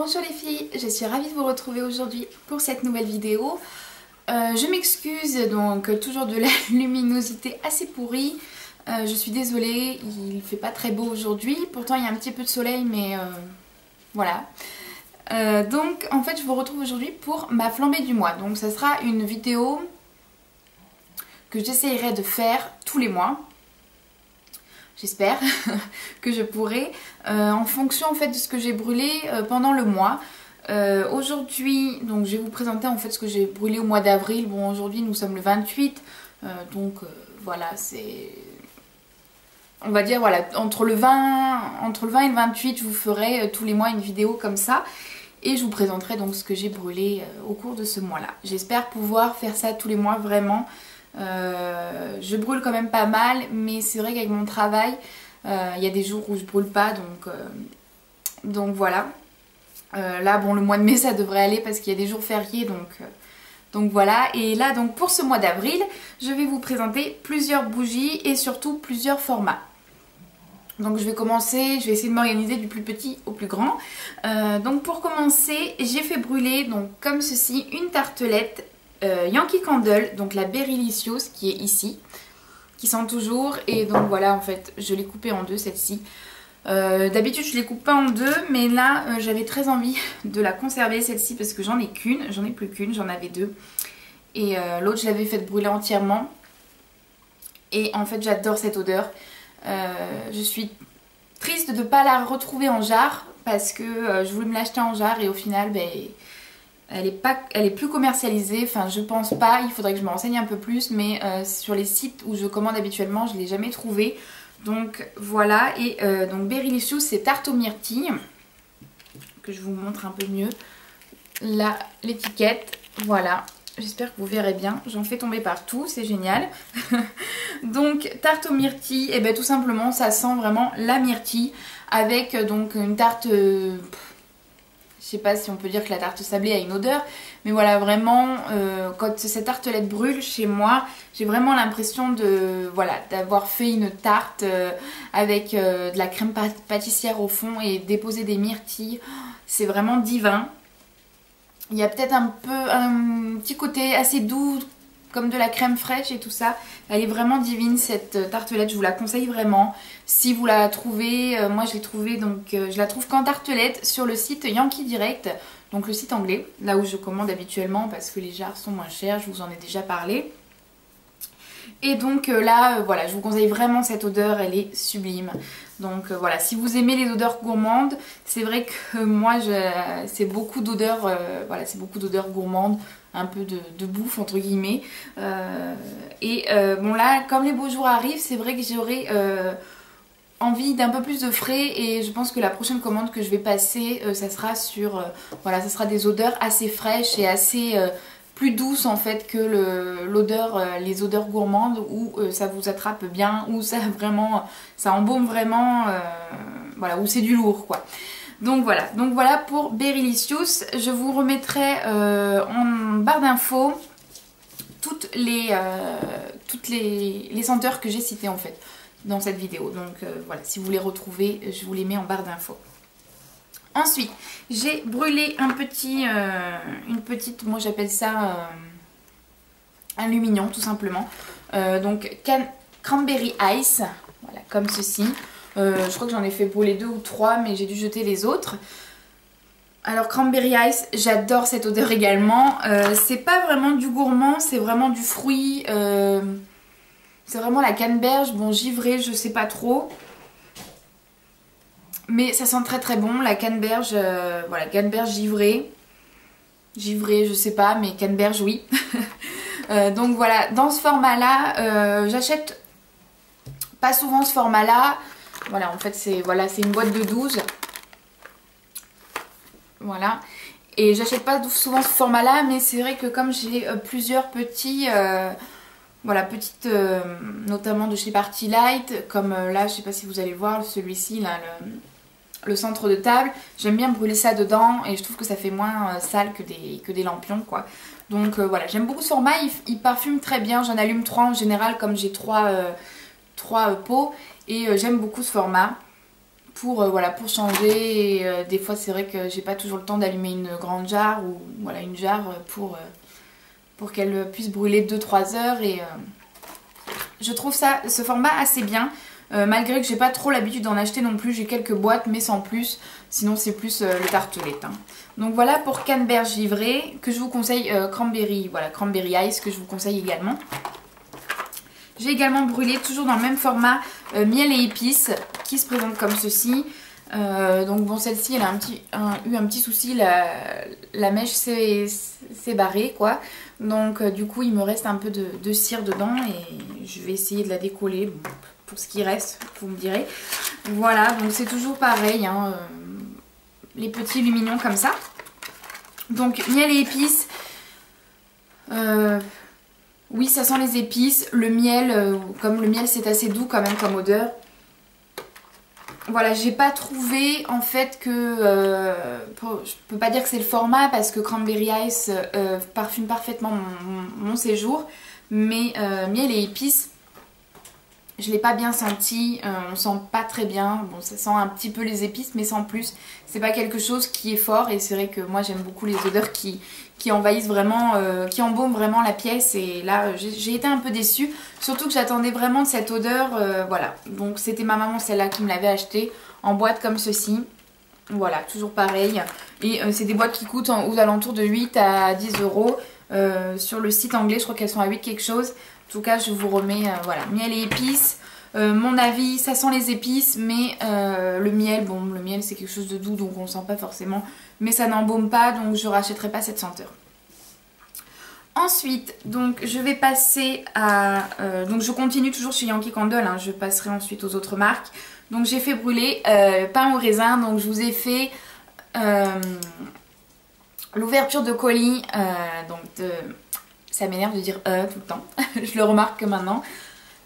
Bonjour les filles, je suis ravie de vous retrouver aujourd'hui pour cette nouvelle vidéo. Je m'excuse, donc toujours de la luminosité assez pourrie. Je suis désolée, il fait pas très beau aujourd'hui. Pourtant il y a un petit peu de soleil, mais voilà. Donc en fait je vous retrouve aujourd'hui pour ma flambée du mois. Donc ça sera une vidéo que j'essayerai de faire tous les mois. J'espère que je pourrai, en fonction en fait de ce que j'ai brûlé pendant le mois. Aujourd'hui, donc je vais vous présenter en fait ce que j'ai brûlé au mois d'avril. Bon, aujourd'hui nous sommes le 28, voilà, c'est, on va dire voilà, entre le 20 et le 28, je vous ferai tous les mois une vidéo comme ça. Et je vous présenterai donc ce que j'ai brûlé au cours de ce mois-là. J'espère pouvoir faire ça tous les mois vraiment. Je brûle quand même pas mal, mais c'est vrai qu'avec mon travail il y a des jours où je brûle pas, donc voilà. Là bon, le mois de mai ça devrait aller parce qu'il y a des jours fériés, donc voilà. Et là donc pour ce mois d'avril je vais vous présenter plusieurs bougies et surtout plusieurs formats. Donc je vais commencer, je vais essayer de m'organiser du plus petit au plus grand. Donc pour commencer j'ai fait brûler donc comme ceci une tartelette Yankee Candle, donc la Berylicious qui est ici, qui sent toujours. Et donc voilà, en fait je l'ai coupée en deux celle-ci. D'habitude je les coupe pas en deux, mais là j'avais très envie de la conserver celle-ci parce que j'en ai qu'une, j'en ai plus qu'une, j'en avais deux. Et l'autre je l'avais faite brûler entièrement. Et en fait j'adore cette odeur. Je suis triste de ne pas la retrouver en jarre parce que je voulais me l'acheter en jarre et au final elle est plus commercialisée, enfin je pense pas, il faudrait que je me renseigne un peu plus, mais sur les sites où je commande habituellement je ne l'ai jamais trouvée. Donc voilà, et donc Berylicious c'est tarte aux myrtilles, que je vous montre un peu mieux, là l'étiquette, voilà, j'espère que vous verrez bien, j'en fais tomber partout, c'est génial. Donc tarte aux myrtilles, et bien tout simplement ça sent vraiment la myrtille, avec donc une tarte... je sais pas si on peut dire que la tarte sablée a une odeur, mais voilà, vraiment quand cette tartelette brûle chez moi, j'ai vraiment l'impression de voilà, d'avoir fait une tarte avec de la crème pâtissière au fond et déposer des myrtilles. C'est vraiment divin. Il y a peut-être un petit côté assez doux comme de la crème fraîche et tout ça. Elle est vraiment divine cette tartelette, je vous la conseille vraiment. Si vous la trouvez, moi je l'ai trouvée, donc je la trouve qu'en tartelette sur le site Yankee Direct, donc le site anglais, là où je commande habituellement parce que les jarres sont moins chères, je vous en ai déjà parlé. Et donc là, voilà, je vous conseille vraiment cette odeur, elle est sublime. Donc voilà, si vous aimez les odeurs gourmandes, c'est vrai que moi, c'est beaucoup d'odeurs, voilà, c'est beaucoup d'odeurs gourmandes, un peu de bouffe entre guillemets. Bon là, comme les beaux jours arrivent, c'est vrai que j'aurai envie d'un peu plus de frais et je pense que la prochaine commande que je vais passer, ça sera sur, voilà, ça sera des odeurs assez fraîches et assez... plus douce en fait que les odeurs gourmandes où ça vous attrape bien, où ça vraiment, ça embaume vraiment, voilà, où c'est du lourd quoi. Donc voilà pour Berylicious. Je vous remettrai en barre d'infos toutes les senteurs que j'ai citées en fait dans cette vidéo. Donc voilà, si vous les retrouvez, je vous les mets en barre d'infos. Ensuite, j'ai brûlé une petite, moi j'appelle ça un lumignon tout simplement. Donc cranberry ice, voilà comme ceci. Je crois que j'en ai fait brûler 2 ou 3, mais j'ai dû jeter les autres. Alors cranberry ice, j'adore cette odeur également. C'est pas vraiment du gourmand, c'est vraiment du fruit. C'est vraiment la canneberge, bon givré, je sais pas trop. Mais ça sent très très bon, la canneberge, voilà, canneberge givrée. Givrée, je sais pas, mais canneberge, oui. Donc voilà, dans ce format-là, j'achète pas souvent ce format-là. Voilà, en fait, c'est une boîte de 12. Voilà. Et j'achète pas souvent ce format-là, mais c'est vrai que comme j'ai plusieurs petits... voilà, petites, notamment de chez Party Light, comme là, je sais pas si vous allez voir, celui-ci, là, le centre de table, j'aime bien brûler ça dedans et je trouve que ça fait moins sale que des lampions quoi. Donc voilà, j'aime beaucoup ce format, il parfume très bien, j'en allume 3 en général comme j'ai 3 pots et j'aime beaucoup ce format. pour, voilà, pour changer. Et, des fois c'est vrai que j'ai pas toujours le temps d'allumer une grande jarre ou voilà, une jarre pour qu'elle puisse brûler 2-3 heures. Et je trouve ce format assez bien. Malgré que j'ai pas trop l'habitude d'en acheter non plus, j'ai quelques boîtes mais sans plus, sinon c'est plus le tartelette. Hein. Donc voilà pour canneberge givré que je vous conseille, cranberry, voilà, cranberry ice que je vous conseille également. J'ai également brûlé toujours dans le même format miel et épices qui se présente comme ceci. Donc bon, celle-ci elle a eu un petit souci, la mèche s'est barrée quoi. Donc du coup il me reste un peu de cire dedans et je vais essayer de la décoller. Bon, pour ce qui reste, vous me direz. Voilà, donc c'est toujours pareil, hein, les petits lumignons comme ça. Donc miel et épices. Oui, ça sent les épices. Le miel, comme le miel c'est assez doux quand même comme odeur. Voilà, j'ai pas trouvé en fait que... je peux pas dire que c'est le format parce que Cranberry Ice parfume parfaitement mon séjour. Mais miel et épices, je l'ai pas bien senti, on sent pas très bien, bon ça sent un petit peu les épices mais sans plus, c'est pas quelque chose qui est fort et c'est vrai que moi j'aime beaucoup les odeurs qui envahissent vraiment, qui embaument vraiment la pièce et là j'ai été un peu déçue, surtout que j'attendais vraiment de cette odeur, voilà, donc c'était ma maman celle-là qui me l'avait acheté en boîte comme ceci, voilà, toujours pareil, et c'est des boîtes qui coûtent aux alentours de 8 à 10 euros, sur le site anglais je crois qu'elles sont à 8 quelque chose. En tout cas je vous remets voilà, miel et épices. Mon avis, ça sent les épices mais le miel, bon le miel c'est quelque chose de doux donc on ne sent pas forcément, mais ça n'embaume pas donc je rachèterai pas cette senteur. Ensuite donc je vais passer à, donc je continue toujours chez Yankee Candle, hein, je passerai ensuite aux autres marques. Donc j'ai fait brûler pain au raisin, donc je vous ai fait l'ouverture de colis, donc ça m'énerve de dire tout le temps, je le remarque maintenant.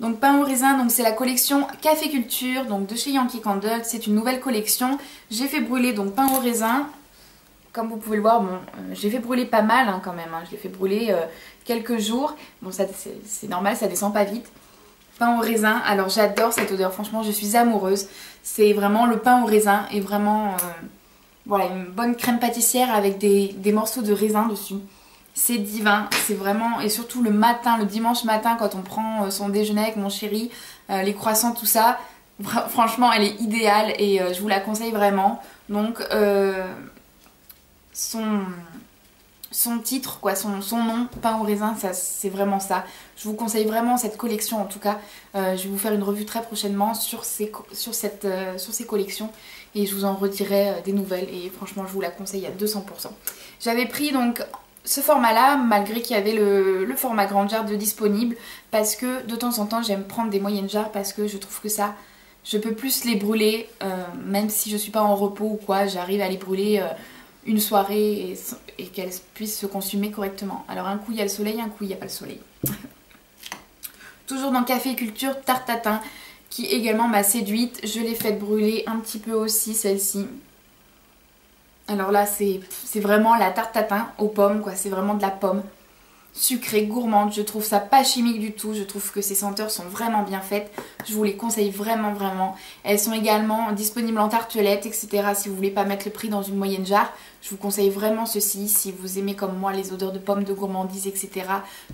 Donc pain au raisin, donc c'est la collection Café Culture, donc de chez Yankee Candle, c'est une nouvelle collection. J'ai fait brûler donc pain au raisin, comme vous pouvez le voir, bon, j'ai fait brûler pas mal hein, quand même, hein. Je l'ai fait brûler quelques jours, bon ça c'est normal, ça descend pas vite. Pain au raisin, alors j'adore cette odeur, franchement je suis amoureuse, c'est vraiment le pain au raisin et vraiment, voilà, une bonne crème pâtissière avec des morceaux de raisin dessus. C'est divin, c'est vraiment, et surtout le matin, le dimanche matin quand on prend son déjeuner avec mon chéri, les croissants, tout ça, franchement elle est idéale et je vous la conseille vraiment. Donc son titre, quoi, son nom, pain au raisin, c'est vraiment ça. Je vous conseille vraiment cette collection en tout cas. Je vais vous faire une revue très prochainement sur ces collections et je vous en redirai des nouvelles et franchement je vous la conseille à 200%. J'avais pris donc ce format là malgré qu'il y avait le format grande jarre de disponible parce que de temps en temps j'aime prendre des moyennes jarres parce que je trouve que ça je peux plus les brûler même si je suis pas en repos ou quoi, j'arrive à les brûler une soirée et qu'elles puissent se consumer correctement. Alors un coup il y a le soleil, un coup il n'y a pas le soleil. Toujours dans Café Culture, tarte tatin qui également m'a séduite, je l'ai faite brûler un petit peu aussi celle-ci. Alors là c'est vraiment la tarte tatin aux pommes quoi, c'est vraiment de la pomme sucrée, gourmande, je trouve ça pas chimique du tout, je trouve que ces senteurs sont vraiment bien faites, je vous les conseille vraiment vraiment. Elles sont également disponibles en tartelette etc. Si vous voulez pas mettre le prix dans une moyenne jarre, je vous conseille vraiment ceci si vous aimez comme moi les odeurs de pommes, de gourmandise etc.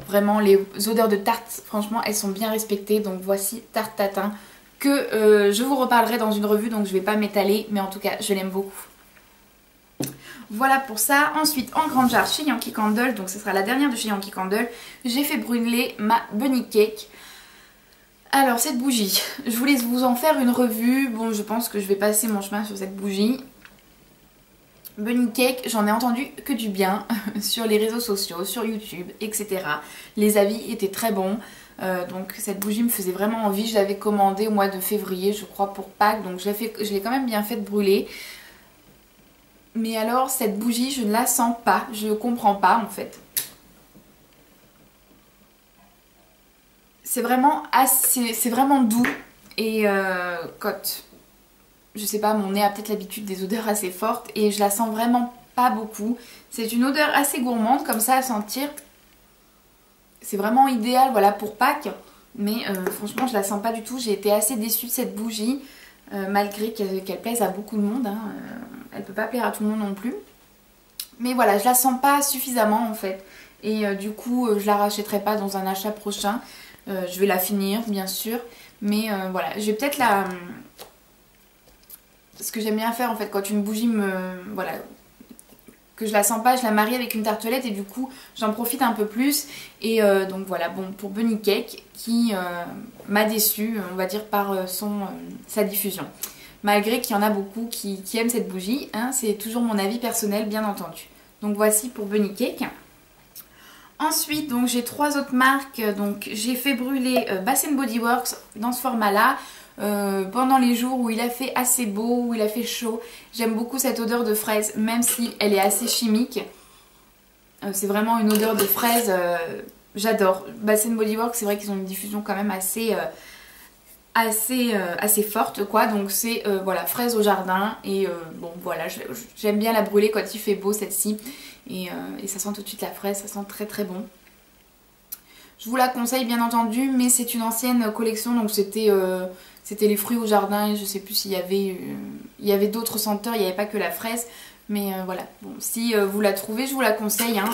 Vraiment les odeurs de tarte, franchement elles sont bien respectées, donc voici tarte tatin que je vous reparlerai dans une revue donc je vais pas m'étaler mais en tout cas je l'aime beaucoup. Voilà pour ça. Ensuite en grande jarre chez Yankee Candle, donc ce sera la dernière de chez Yankee Candle, j'ai fait brûler ma bunny cake. Alors cette bougie, je voulais vous en faire une revue, bon je pense que je vais passer mon chemin sur cette bougie. Bunny cake, j'en ai entendu que du bien sur les réseaux sociaux, sur YouTube, etc. Les avis étaient très bons, donc cette bougie me faisait vraiment envie, je l'avais commandée au mois de février je crois pour Pâques, donc je l'ai quand même bien fait brûler. Mais alors cette bougie je ne la sens pas, je ne comprends pas en fait. C'est vraiment doux et quand, je sais pas, mon nez a peut-être l'habitude des odeurs assez fortes et je la sens vraiment pas beaucoup. C'est une odeur assez gourmande comme ça à sentir. C'est vraiment idéal voilà pour Pâques mais franchement je la sens pas du tout. J'ai été assez déçue de cette bougie. malgré qu'elle plaise à beaucoup de monde, hein. Elle peut pas plaire à tout le monde non plus. Mais voilà, je la sens pas suffisamment en fait. Et du coup, je la rachèterai pas dans un achat prochain. Je vais la finir bien sûr. Mais voilà, je vais peut-être la... Ce que j'aime bien faire en fait quand une bougie me... Voilà, que je la sens pas, je la marie avec une tartelette et du coup j'en profite un peu plus. Et donc voilà, bon, pour Bunny Cake qui m'a déçue, on va dire, par sa diffusion. Malgré qu'il y en a beaucoup qui aiment cette bougie, hein, c'est toujours mon avis personnel bien entendu. Donc voici pour Bunny Cake. Ensuite, donc j'ai 3 autres marques. Donc j'ai fait brûler Bath Body Works dans ce format-là. Pendant les jours où il a fait assez beau, où il a fait chaud. J'aime beaucoup cette odeur de fraise, même si elle est assez chimique. C'est vraiment une odeur de fraise, j'adore. Bath Body Works, c'est vrai qu'ils ont une diffusion quand même assez forte quoi. Donc c'est voilà, fraise au jardin. Et bon voilà, j'aime bien la brûler quand il fait beau celle-ci. Et ça sent tout de suite la fraise, ça sent très très bon. Je vous la conseille bien entendu, mais c'est une ancienne collection, donc c'était les fruits au jardin et je sais plus s'il y avait d'autres senteurs, il n'y avait pas que la fraise. Mais voilà, bon, si vous la trouvez, je vous la conseille, hein.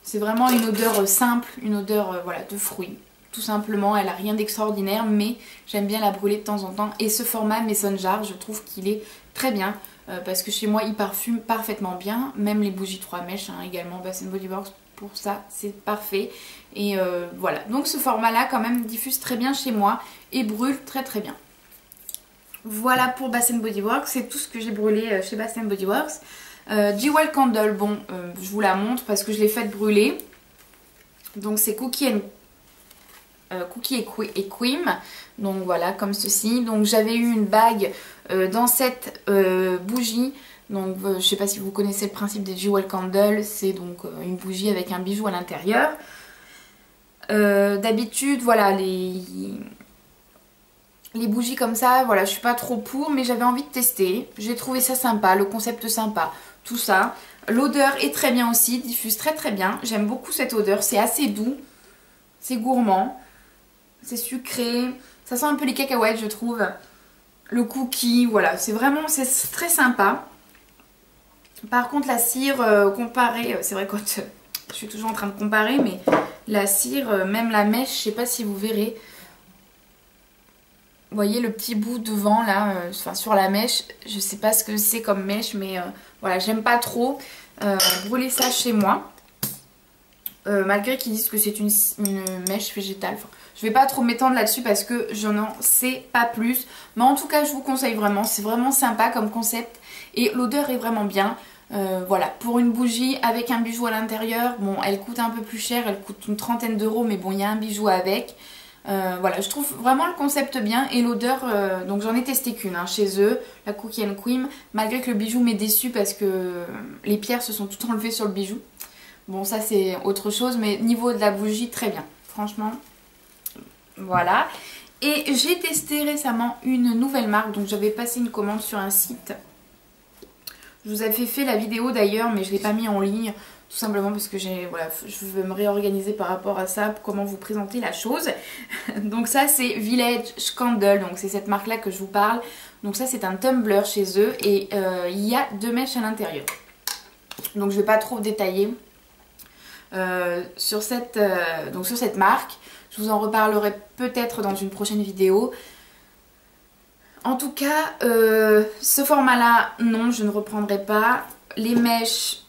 C'est vraiment une odeur simple, une odeur voilà, de fruits. Tout simplement, elle a rien d'extraordinaire, mais j'aime bien la brûler de temps en temps. Et ce format Mason Jar, je trouve qu'il est très bien, parce que chez moi il parfume parfaitement bien. Même les bougies 3 mèches, hein, également Bath Body Works, pour ça c'est parfait. Et voilà, donc ce format là quand même diffuse très bien chez moi et brûle très très bien. Voilà pour Bath Body Works, c'est tout ce que j'ai brûlé chez Bath Body Works. Jewel Candle, bon, je vous la montre parce que je l'ai faite brûler. Donc c'est Cookie et Cream, donc voilà, comme ceci. Donc j'avais eu une bague dans cette bougie. Donc je sais pas si vous connaissez le principe des Jewel Candle, c'est donc une bougie avec un bijou à l'intérieur. D'habitude voilà, les bougies comme ça, voilà, je suis pas trop pour, mais j'avais envie de tester. J'ai trouvé ça sympa, le concept sympa, tout ça. L'odeur est très bien aussi, diffuse très très bien. J'aime beaucoup cette odeur, c'est assez doux, c'est gourmand, c'est sucré, ça sent un peu les cacahuètes je trouve. Le cookie, voilà, c'est très sympa. Par contre la cire comparée, c'est vrai quand je suis toujours en train de comparer, mais la cire, même la mèche, je sais pas si vous verrez. Vous voyez le petit bout devant là, enfin sur la mèche, je sais pas ce que c'est comme mèche, mais voilà, j'aime pas trop brûler ça chez moi. Malgré qu'ils disent que c'est une mèche végétale. Enfin, je vais pas trop m'étendre là-dessus parce que je n'en sais pas plus. Mais en tout cas, je vous conseille vraiment. C'est vraiment sympa comme concept. Et l'odeur est vraiment bien. Voilà, pour une bougie avec un bijou à l'intérieur, bon, elle coûte un peu plus cher. Elle coûte une trentaine d'euros, mais bon, il y a un bijou avec. Voilà, je trouve vraiment le concept bien. Et l'odeur, donc j'en ai testé qu'une hein, chez eux, la Cookie and Cream. Malgré que le bijou m'ait déçu parce que les pierres se sont toutes enlevées sur le bijou. Bon, ça c'est autre chose, mais niveau de la bougie, très bien. Franchement, voilà. Et j'ai testé récemment une nouvelle marque. Donc j'avais passé une commande sur un site. Je vous avais fait la vidéo d'ailleurs, mais je ne l'ai pas mis en ligne. Tout simplement parce que voilà, je veux me réorganiser par rapport à ça, pour comment vous présenter la chose. Donc ça c'est Village Candle, donc c'est cette marque là que je vous parle. Donc ça c'est un tumbler chez eux et il y a 2 mèches à l'intérieur. Donc je ne vais pas trop détailler. Sur cette marque, je vous en reparlerai peut-être dans une prochaine vidéo. En tout cas, ce format là, non, je ne reprendrai pas. Les mèches,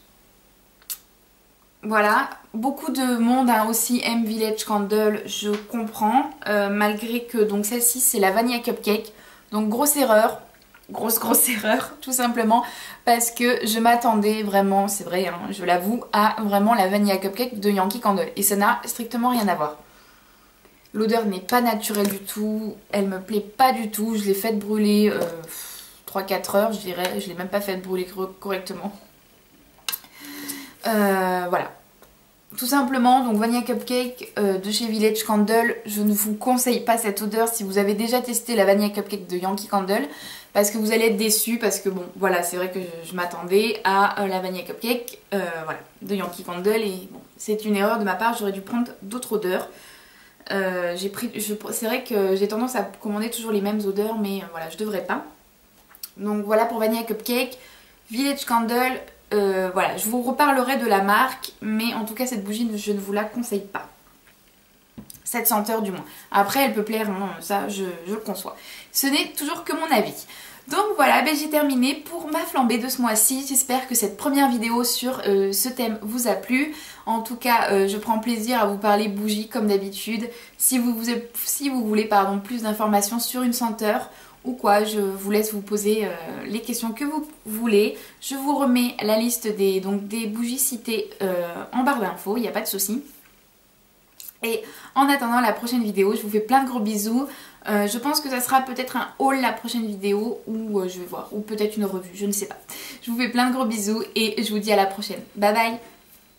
voilà, beaucoup de monde hein, aussi aime Village Candle, je comprends, malgré que donc celle-ci c'est la Vanilla Cupcake, donc grosse erreur. Grosse erreur tout simplement parce que je m'attendais vraiment, c'est vrai hein, je l'avoue, à vraiment la Vanilla Cupcake de Yankee Candle et ça n'a strictement rien à voir. L'odeur n'est pas naturelle du tout, elle me plaît pas du tout, je l'ai faite brûler 3-4 heures je dirais, je l'ai même pas faite brûler correctement. Voilà. Tout simplement, donc Vanilla Cupcake de chez Village Candle, je ne vous conseille pas cette odeur si vous avez déjà testé la Vanilla Cupcake de Yankee Candle parce que vous allez être déçus parce que bon, voilà, c'est vrai que je m'attendais à la Vanilla Cupcake voilà, de Yankee Candle et bon, c'est une erreur de ma part, j'aurais dû prendre d'autres odeurs. C'est vrai que j'ai tendance à commander toujours les mêmes odeurs, mais voilà, je devrais pas. Donc voilà pour Vanilla Cupcake, Village Candle. Voilà, je vous reparlerai de la marque, mais en tout cas cette bougie je ne vous la conseille pas. Cette senteur du moins. Après elle peut plaire, hein, ça je le conçois. Ce n'est toujours que mon avis. Donc voilà, ben, j'ai terminé pour ma flambée de ce mois-ci. J'espère que cette première vidéo sur ce thème vous a plu. En tout cas, je prends plaisir à vous parler bougie comme d'habitude. Si vous voulez plus d'informations sur une senteur ou quoi, je vous laisse vous poser les questions que vous voulez. Je vous remets la liste des bougies citées en barre d'infos, il n'y a pas de souci. Et en attendant la prochaine vidéo, je vous fais plein de gros bisous. Je pense que ça sera peut-être un haul la prochaine vidéo ou je vais voir, ou peut-être une revue, je ne sais pas. Je vous fais plein de gros bisous et je vous dis à la prochaine. Bye bye!